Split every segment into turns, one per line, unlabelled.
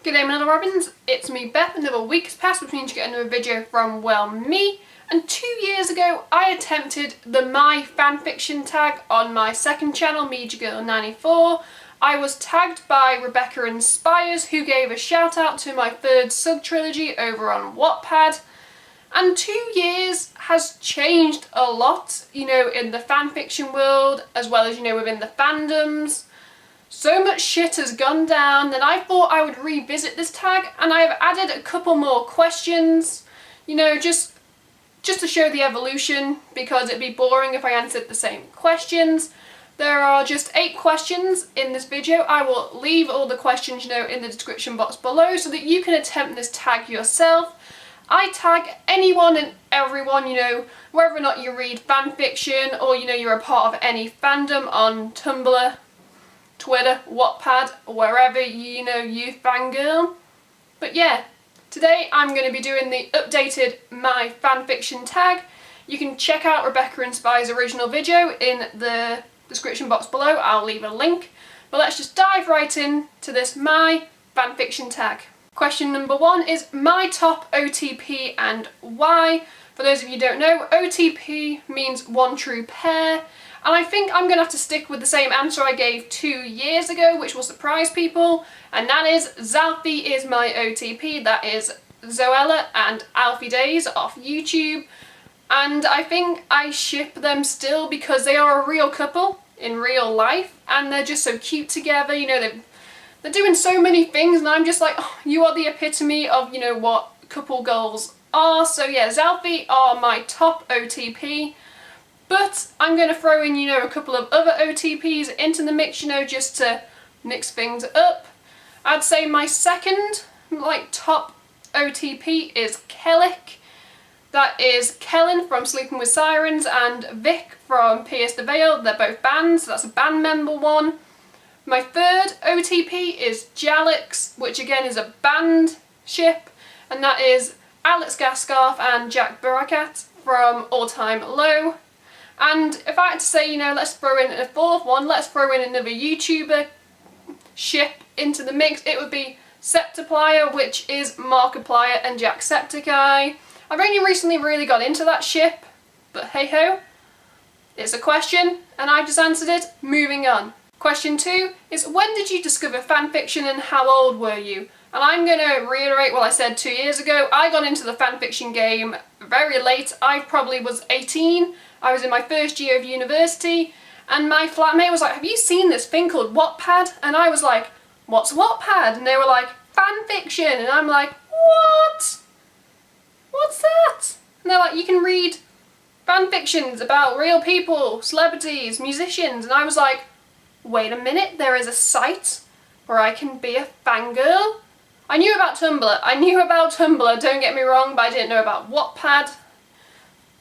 G'day my little robins, it's me Beth. Another week has passed which means you get another video from, well, me. And 2 years ago I attempted the My Fanfiction tag on my second channel, BethRobinson94. I was tagged by Rebecca Inspires, who gave a shout out to my third sub-trilogy over on Wattpad. And 2 years has changed a lot, you know, in the fanfiction world, as well as, you know, within the fandoms. So much shit has gone down that I thought I would revisit this tag, and I've added a couple more questions, you know, just to show the evolution, because it'd be boring if I answered the same questions. There are just 8 questions in this video. I will leave all the questions, you know, in the description box below so that you can attempt this tag yourself. I tag anyone and everyone, you know, whether or not you read fanfiction or, you know, you're a part of any fandom on Tumblr, Twitter, Wattpad, wherever you know you fangirl. But yeah, today I'm going to be doing the updated My Fanfiction tag. You can check out Rebecca Inspires' original video in the description box below. I'll leave a link. But let's just dive right in to this My Fanfiction tag. Question number 1 is my top OTP and why. For those of you who don't know, OTP means one true pair. And I think I'm going to have to stick with the same answer I gave 2 years ago, which will surprise people. And that is Zalfie is my OTP. That is Zoella and Alfie Days off YouTube. And I think I ship them still because they are a real couple in real life. And they're just so cute together. You know, they're doing so many things. And I'm just like, oh, you are the epitome of, you know, what couple goals are. So yeah, Zalfie are my top OTP. But I'm going to throw in, you know, a couple of other OTPs into the mix, you know, just to mix things up. I'd say my second, like, top OTP is Kellic. That is Kellen from Sleeping with Sirens and Vic from Pierce the Veil. They're both bands, so that's a band member one. My third OTP is Jalix, which again is a band ship, and that is Alex Gaskarth and Jack Barakat from All Time Low. And if I had to say, you know, let's throw in a fourth one, let's throw in another YouTuber ship into the mix, it would be Septiplier, which is Markiplier and Jacksepticeye. I've only recently really got into that ship, but hey ho, it's a question and I've just answered it. Moving on. Question 2 is when did you discover fanfiction and how old were you? And I'm going to reiterate what I said 2 years ago. I got into the fanfiction game very late. I probably was 18. I was in my first year of university, and my flatmate was like, have you seen this thing called Wattpad? And I was like, what's Wattpad? And they were like, fanfiction. And I'm like, what? What's that? And they're like, you can read fanfictions about real people, celebrities, musicians. And I was like, wait a minute, there is a site where I can be a fangirl? I knew about Tumblr, don't get me wrong, but I didn't know about Wattpad.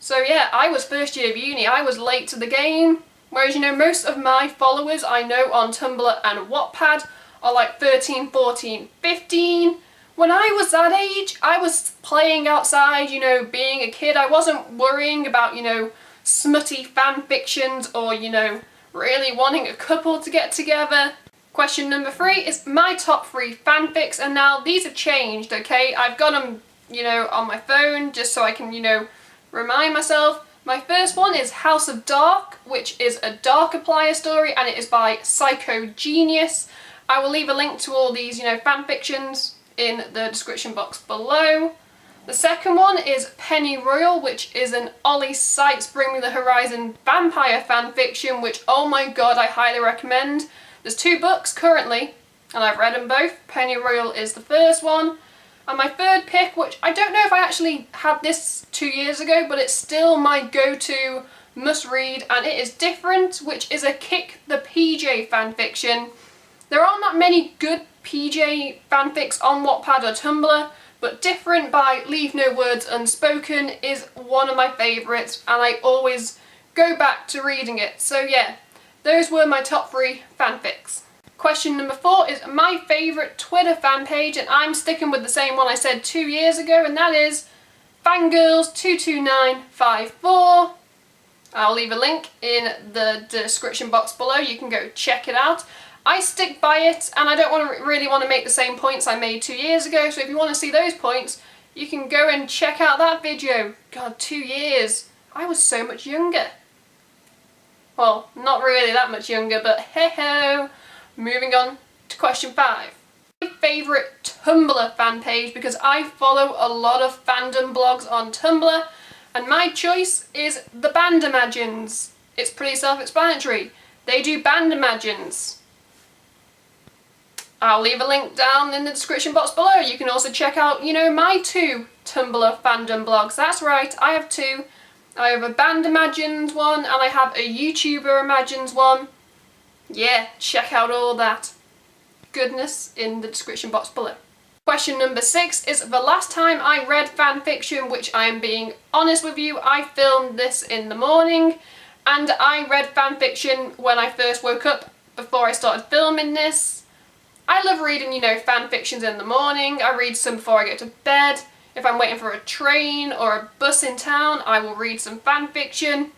So yeah, I was first year of uni, I was late to the game, whereas, you know, most of my followers I know on Tumblr and Wattpad are like 13, 14, 15. When I was that age, I was playing outside, you know, being a kid. I wasn't worrying about, you know, smutty fanfictions or, you know, really wanting a couple to get together. Question number 3 is my top 3 fanfics, and now these have changed, okay? I've got them, you know, on my phone just so I can, you know, remind myself. My first one is House of Dark, which is a Darkiplier story, and it is by Psycho Genius. I will leave a link to all these, you know, fanfictions in the description box below. The second one is Penny Royal, which is an Ollie Sykes Bring Me the Horizon vampire fanfiction, which, oh my god, I highly recommend. There's 2 books currently, and I've read them both. Penny Royal is the first one. And my third pick, which I don't know if I actually had this 2 years ago, but it's still my go-to must-read, and it is different, which is a Kick the PJ fanfiction. There aren't that many good PJ fanfics on Wattpad or Tumblr, but Different by Leave No Words Unspoken is one of my favourites, and I always go back to reading it. So yeah, those were my top 3 fanfics. Question number 4 is my favourite Twitter fan page, and I'm sticking with the same one I said 2 years ago, and that is Fangirls22954. I'll leave a link in the description box below, you can go check it out. I stick by it, and I don't really want to make the same points I made 2 years ago, so if you want to see those points, you can go and check out that video. God, 2 years. I was so much younger. Well, not really that much younger, but hey-ho. Moving on to question 5. My favourite Tumblr fan page, because I follow a lot of fandom blogs on Tumblr, and my choice is the Bandimagines. It's pretty self-explanatory. They do Bandimagines. I'll leave a link down in the description box below. You can also check out, my 2 Tumblr fandom blogs. That's right, I have 2. I have a Bandimagines one, and I have a YouTuber Imagines one. Yeah, check out all that goodness in the description box below. Question number 6 is the last time I read fanfiction, which I am being honest with you, I filmed this in the morning, and I read fanfiction when I first woke up before I started filming this. I love reading, fanfictions in the morning. I read some before I go to bed. If I'm waiting for a train or a bus in town, I will read some fanfiction.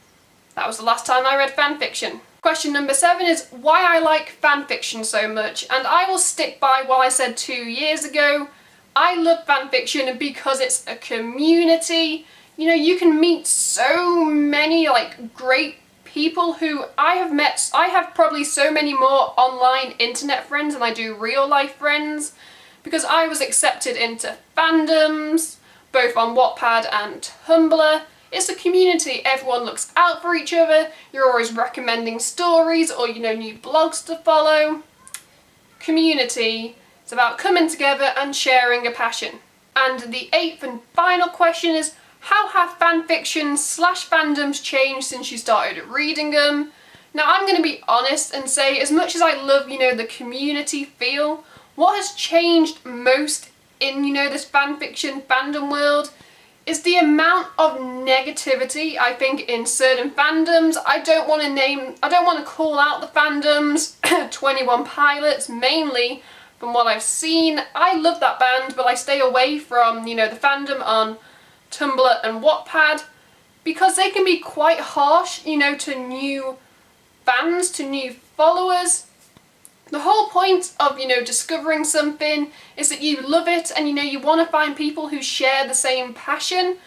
That was the last time I read fanfiction. Question number 7 is why I like fanfiction so much, and I will stick by what I said 2 years ago. I love fanfiction because it's a community. You can meet so many great people who I have met. I have probably so many more online internet friends than I do real life friends, because I was accepted into fandoms, both on Wattpad and Tumblr. It's a community, everyone looks out for each other, you're always recommending stories or new blogs to follow. Community, it's about coming together and sharing a passion. And the 8th and final question is, how have fanfictions/fandoms changed since you started reading them? Now I'm going to be honest and say, as much as I love, the community feel, what has changed most in, this fanfiction fandom world is the amount of negativity, I think, in certain fandoms. I don't want to call out the fandoms, 21 Pilots mainly, from what I've seen. I love that band, but I stay away from, the fandom on Tumblr and Wattpad, because they can be quite harsh, to new fans, to new followers. The whole point of, discovering something is that you love it and, you want to find people who share the same passion.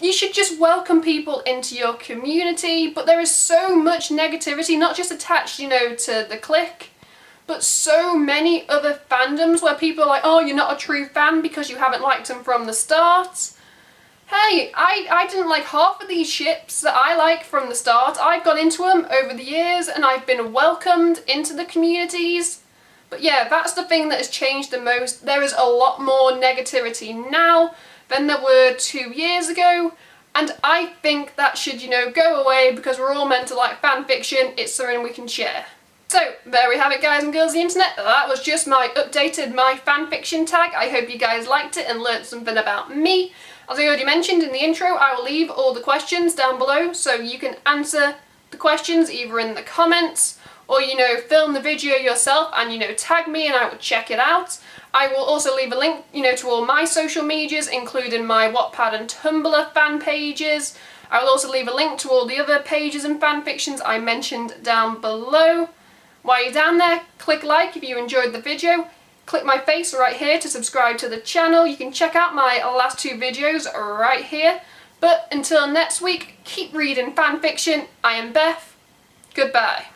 You should just welcome people into your community, but there is so much negativity, not just attached, to the clique, but so many other fandoms where people are like, oh, you're not a true fan because you haven't liked them from the start. Hey, I didn't like half of these ships that I like from the start. I've got into them over the years and I've been welcomed into the communities. But yeah, that's the thing that has changed the most. There is a lot more negativity now than there were 2 years ago. And I think that should, go away, because we're all meant to like fanfiction. It's something we can share. So, there we have it, guys and girls of the internet. That was just my updated My Fanfiction tag. I hope you guys liked it and learnt something about me. As I already mentioned in the intro, I will leave all the questions down below so you can answer the questions either in the comments or, film the video yourself and, tag me and I will check it out. I will also leave a link, to all my social medias, including my Wattpad and Tumblr fan pages. I will also leave a link to all the other pages and fanfictions I mentioned down below. While you're down there, click like if you enjoyed the video. Click my face right here to subscribe to the channel. You can check out my last 2 videos right here. But until next week, keep reading fanfiction. I am Beth. Goodbye.